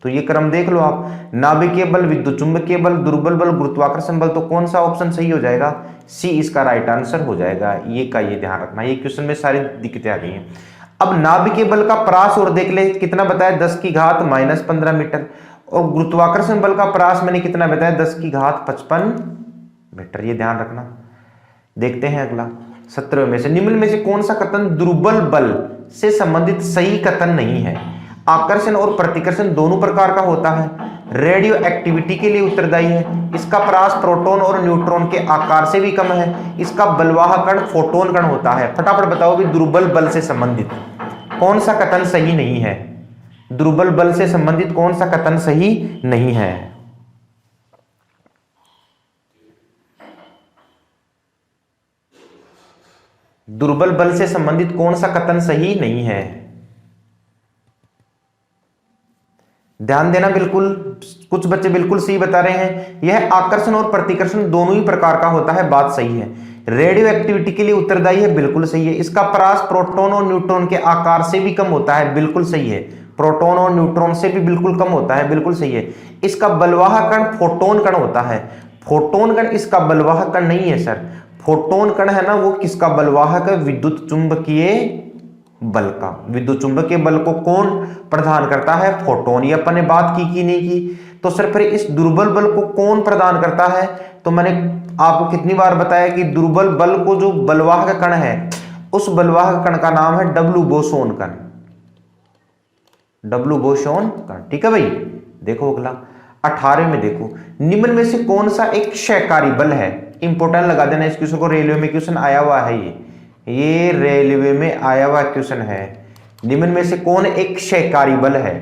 तो ये क्रम देख लो आप, नाभिकीय बल, विद्युत चुंबकीय बल, दुर्बल बल, गुरुत्वाकर्षण बल। तो कौन सा ऑप्शन सही हो जाएगा, सी इसका राइट आंसर हो जाएगा। ये ध्यान रखना, ये क्वेश्चन में सारी दिक्कतें आ गई हैं। अब नाभिकीय बल का परास और देख ले, कितना बताया, 10 की घात -15 मीटर। और गुरुत्वाकर्षण बल का परास मैंने कितना बताया, 10 की घात 55 मीटर। ये ध्यान रखना। देखते हैं अगला, 17वें में से निम्न में से कौन सा कथन दुर्बल बल से संबंधित सही कथन नहीं है। आकर्षण और प्रतिकर्षण दोनों प्रकार का होता है, रेडियो एक्टिविटी के लिए उत्तरदायी है, इसका परास प्रोटॉन और न्यूट्रॉन के आकार से भी कम है, इसका बलवाहक कण फोटोन कण होता है। फटाफट बताओ भी, दुर्बल बल से संबंधित कौन सा कथन सही नहीं है, दुर्बल बल से संबंधित कौन सा कथन सही नहीं है। दुर्बल बल से संबंधित कौन सा कथन सही नहीं है, ध्यान देना बिल्कुल। कुछ बच्चे बिल्कुल सही बता रहे हैं, यह आकर्षण और प्रतिकर्षण दोनों ही प्रकार का होता है, बात सही है। रेडियो एक्टिविटी के लिए उत्तरदायी है, बिल्कुल सही है। इसका परास प्रोटॉन और न्यूट्रॉन के आकार से भी कम होता है, बिल्कुल सही है। प्रोटॉन और न्यूट्रॉन से भी बिल्कुल कम होता है, बिल्कुल सही है। इसका बलवाहक कण फोटोन कण होता है, फोटोन कण इसका बलवाहक कण नहीं है सर। फोटोन कण है ना, वो किसका बलवाहक है, विद्युत चुंबकीय बल का। विद्युत चुंबकीय बल को कौन प्रदान करता है, फोटोन। ये अपन ने बात की नहीं की। तो सर फिर इस दुर्बल बल को कौन प्रदान करता है, तो मैंने आपको कितनी बार बताया कि दुर्बल बल को जो बलवाहक कण है, उस बलवाहक कण का नाम है डब्ल्यू बोसोन कण, डब्ल्यू बोसोन कण, ठीक है भाई। देखो अगला 18 में देखो, निम्न में से कौन सा एक क्षयकारी बल है। इंपोर्टेंट लगा देना इस क्वेश्चन को, रेलवे में क्वेश्चन आया हुआ है, ये रेलवे में आया हुआ क्वेश्चन है। निम्न में से कौन एक क्षयकारी बल है,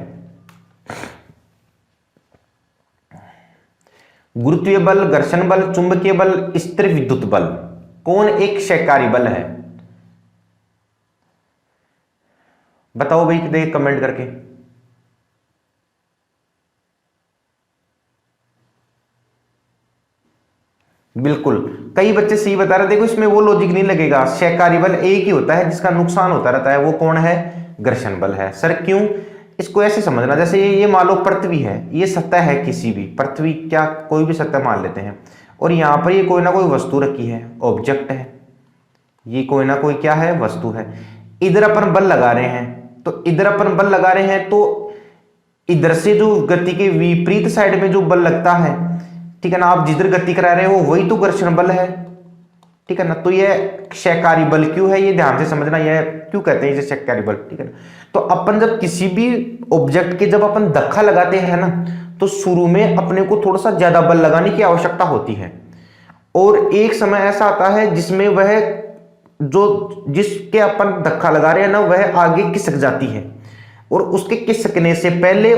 गुरुत्वीय बल, घर्षण बल, चुंबकीय बल, स्थिर विद्युत बल, कौन एक क्षयकारी बल है, बताओ भाई, देख कमेंट करके। बिल्कुल, कई बच्चे सही बता रहे। देखो इसमें वो लॉजिक नहीं लगेगा, क्षयकारी बल एक ही होता है जिसका नुकसान होता रहता है, वो कौन है, घर्षण बल है। सर क्यों, इसको ऐसे समझना, जैसे ये मान लो पृथ्वी है, ये सतह है किसी भी, पृथ्वी क्या कोई भी सतह मान लेते हैं, और यहां पर ये कोई ना कोई वस्तु रखी है, ऑब्जेक्ट है, ये कोई ना कोई क्या है, वस्तु है। इधर अपन बल लगा रहे हैं, तो इधर अपन बल लगा रहे हैं, तो इधर से जो गति के विपरीत साइड में जो बल लगता है, ठीक है ना, आप जिधर गति करा रहे हो वही तो घर्षण बल है, ठीक है ना। तो यह क्षयकारी बल क्यों है, ये ध्यान से समझना, यह क्यों कहते हैं इसे क्षयकारी बल, ठीक है ना। तो अपन जब किसी भी ऑब्जेक्ट के जब अपन धक्का लगाते हैं ना, तो शुरू में अपने को थोड़ा सा ज्यादा बल लगाने की आवश्यकता होती है, और एक समय ऐसा आता है जिसमें वह जो जिसके अपन धक्का लगा रहे हैं ना, वह आगे खिसक जाती है, और उसके खिसकने से पहले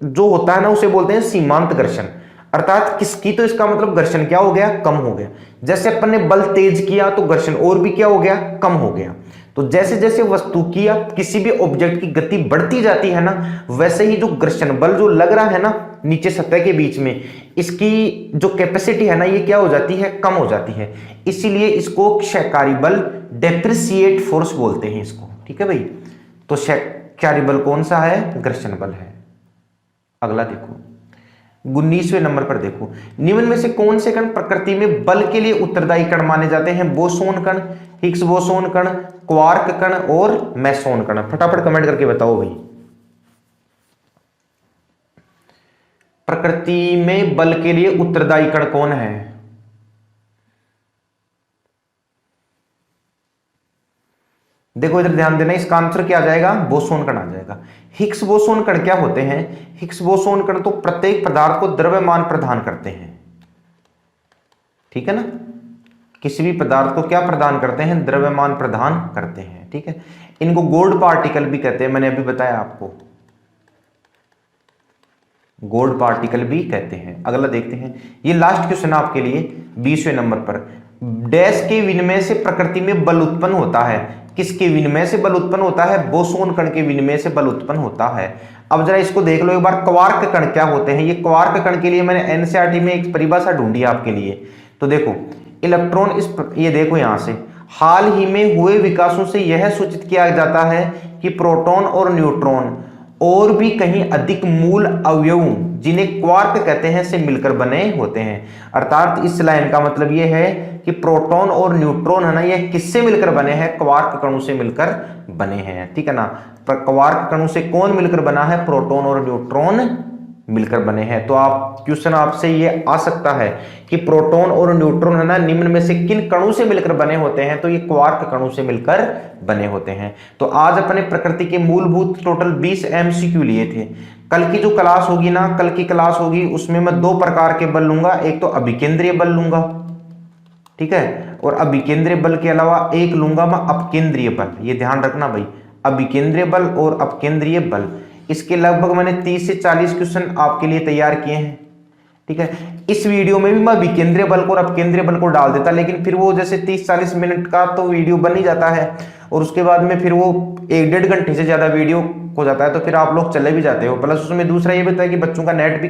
जो होता है ना, उसे बोलते हैं सीमांत घर्षण, अर्थात किसकी, तो इसका मतलब घर्षण क्या हो गया, कम हो गया। जैसे अपन ने बल तेज किया तो घर्षण और भी क्या हो गया, कम हो गया। तो जैसे जैसे वस्तु की या किसी भी ऑब्जेक्ट की गति बढ़ती जाती है ना, वैसे ही जो घर्षण बल जो लग रहा है ना नीचे सतह के बीच में, इसकी जो कैपेसिटी है ना, ये क्या हो जाती है, कम हो जाती है। इसीलिए इसको क्षयकारी बल, डेप्रिसिएट फोर्स बोलते हैं इसको, ठीक है भाई। तो क्षयकारी बल कौन सा है, घर्षण बल है। अगला देखो 19वें नंबर पर देखो, निम्न में से कौन से कण प्रकृति में बल के लिए उत्तरदायी कण माने जाते हैं। बोसोन कण, हिग्स बोसोन कण, क्वार्क कण और मेसोन कण। फटाफट कमेंट करके बताओ भाई, प्रकृति में बल के लिए उत्तरदायी कण कौन है। देखो इधर ध्यान देना, इसका आंसर क्या आ जाएगा, बोसोन कण आ जाएगा। हिग्स बोसोन कण क्या होते हैं, हिग्स बोसोन कण तो प्रत्येक पदार्थ को द्रव्यमान प्रदान करते हैं, ठीक है ना। किसी भी पदार्थ को क्या प्रदान करते हैं, द्रव्यमान प्रदान करते हैं, ठीक है। इनको गोल्ड पार्टिकल भी कहते हैं, मैंने अभी बताया आपको, गोल्ड पार्टिकल भी कहते हैं। अगला देखते हैं, ये लास्ट क्वेश्चन आपके लिए 20वें नंबर पर, डैश के विनिमय से प्रकृति में बल उत्पन्न होता है। किसके विनिमय से बल उत्पन्न होता है, बोसोन कण के विनिमय से बल उत्पन्न होता है। अब जरा इसको देख लो एक बार, क्वार्क कण क्या होते हैं। ये क्वार्क कण के लिए मैंने एनसीईआरटी में एक परिभाषा ढूंढी है आपके लिए। तो देखो इलेक्ट्रॉन ये देखो यहां से, हाल ही में हुए विकासों से यह सूचित किया जाता है कि प्रोटॉन और न्यूट्रॉन और भी कहीं अधिक मूल अवयवों, जिन्हें क्वार्क कहते हैं, से मिलकर बने होते हैं। अर्थात इस लाइन का मतलब यह है कि प्रोटॉन और न्यूट्रॉन है ना, यह किससे मिलकर बने हैं, क्वार्क कणों से मिलकर बने हैं, ठीक है ना। पर क्वार्क कणों से कौन मिलकर बना है, प्रोटॉन और न्यूट्रॉन मिलकर बने हैं। तो आप क्वेश्चन आपसे ये आ सकता है कि प्रोटॉन और न्यूट्रॉन है ना, निम्न में से किन कणों से मिलकर बने होते हैं, तो ये क्वार्क कणों से मिलकर बने होते हैं। तो आज अपने प्रकृति के मूलभूत टोटल 20 MCQ लिए थे। कल की जो क्लास होगी ना, कल की क्लास होगी, उसमें मैं 2 प्रकार के बल लूंगा, एक तो अभिकेंद्रीय बल लूंगा, ठीक है, और अभिकेंद्रीय बल के अलावा एक लूंगा मैं अपकेंद्रीय बल। ये ध्यान रखना भाई, अभिकेंद्रीय बल और अपकेंद्रीय बल, इसके लगभग मैंने 30 से 40 क्वेश्चन आपके लिए तैयार किए हैं, ठीक है। इस वीडियो में भी मैं विकेंद्रीय बल को और अपकेंद्रीय बल को डाल देता, लेकिन फिर वो जैसे 30-40 मिनट का तो वीडियो बन ही जाता है, और उसके बाद में फिर वो 1-1.5 घंटे से ज्यादा वीडियो हो जाता है, तो फिर आप लोग चले भी जाते हो। प्लस उसमें दूसरा ये भी है कि बच्चों का नेट भी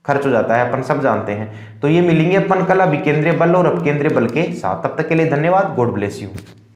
खर्च हो जाता है, अपन सब जानते हैं। तो ये मिलेंगे अपन कल विकेंद्रीय बल और अपकेंद्रीय बल के साथ। तब तक के लिए धन्यवाद, गॉड ब्लेस यू।